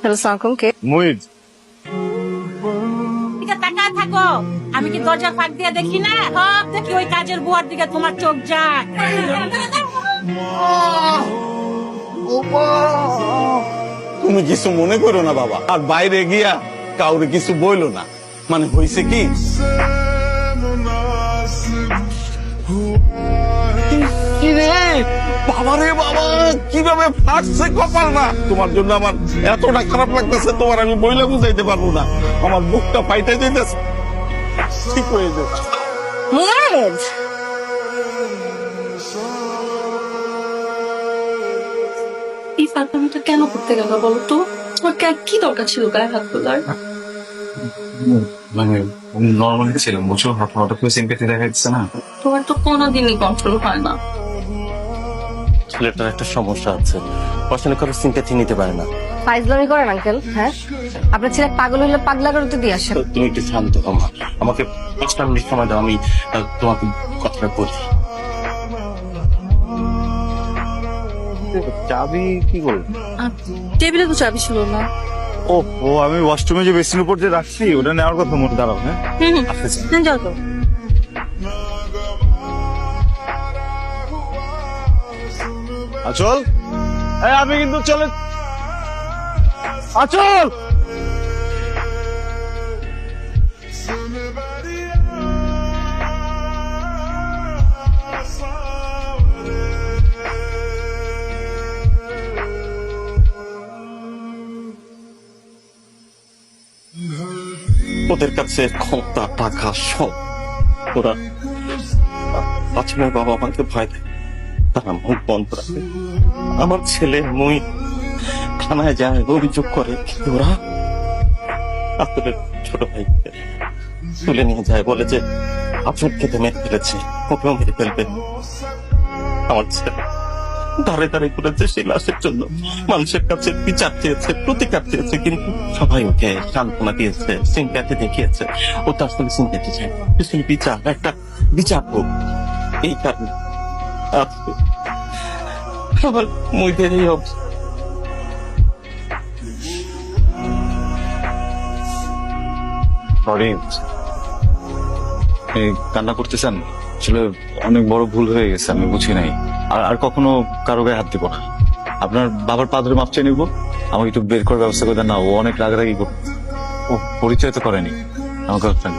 Hello সালাম কে মুইজ। দিকে তাকায় থাকো। আমি কি দরজা ফাঁক দিয়ে দেখি না? সব দেখি ওই কাজের বুয়ার দিকে তোমার চোখ যায়। তুমি কিছু মনে করো না বাবা, আর বাইরে গিয়া কাউরে কিছু বইলো না। মানে হয়েছে কি, বাবারে বাবা কিভাবে ফাটছে কপাল না। তোমার জন্য আমার এতটা খারাপ লাগতেছে, তোমার আমি বইলা বুঝাইতে পারবো না। আমার বুকটা ফাইটে যেতেছে। ঠিক হয়ে যাবে। মুয়েজ এই ফাঁকটা কেন করতে গেল বলো তো? তোমার কি দরকার ছিল গায়ে হাত তোলার? মানে নর্মালি ছিলাম, বুঝছো, হঠাৎ করে সিম্প্যাথি দেখা যাচ্ছে না। তোমার তো কোনোদিনই কন্ট্রোল হয় না। ছেলেটার একটা সমস্যা আছে, পছন্দ করে সিম্প্যাথি নিতে পারে না। ফাইজলামি করেন আঙ্কেল? হ্যাঁ, আপনার ছেলে পাগল হইলে পাগলা করতে দিয়ে আসেন। তো তুমি একটু শান্ত হও মা, আমাকে 5 মিনিট সময় দাও, আমি তোমাকে কথাটা বলি। চাবি কি করবো? টেবিলে তো চাবি ছিল না। ও আমি ওয়াশরুমে যে বেসিনের উপর যে রাখছি ওটা নেওয়ার কথা মনে দাঁড়াও। হ্যাঁ যাও তো। আচল, আমি কিন্তু চলে। আচল, ওদের কাছে ক্ষমতা, টাকা, সব। ওরা আচমের বাবা আমাকে ভয় দেয়, তারা মুখ বন্ধ রাখে। আমার ছেলে মই থানায় যায়, অভিযোগ করে, কিন্তু ওরা আসলে ছোট ভাইকে তুলে নিয়ে যায়, বলে যে আপনার খেতে মেরে ফেলেছে, ওকেও মেরে ফেলবে। আমার ছেলে দাঁড়ে দাঁড়ে করেছে সেই লাশের জন্য, মানুষের কাছে বিচার চেয়েছে, প্রতিকার চেয়েছে, কিন্তু সবাই ওকে সান্ত্বনা দিয়েছে, সিম্প্যাথি দেখিয়েছে। ও তো আসলে সিম্প্যাথি চায়, সেই বিচার, একটা বিচার হোক। এই কারণে আজকে আমার মইদের এই অবস্থা। সরি, এই কান্না করতেছেন, আসলে অনেক বড় ভুল হয়ে গেছে, আমি বুঝি নাই। আর কখনো কারো গায়ে হাত দিব না। আপনার বাবার পা ধরে মাপ চেয়ে নিব, আমাকে একটু বের করার ব্যবস্থা করে দেন না। ও অনেক রাগারাগি করবে। ও পরিচয় তো করেনি আমার গার্লফ্রেন্ড।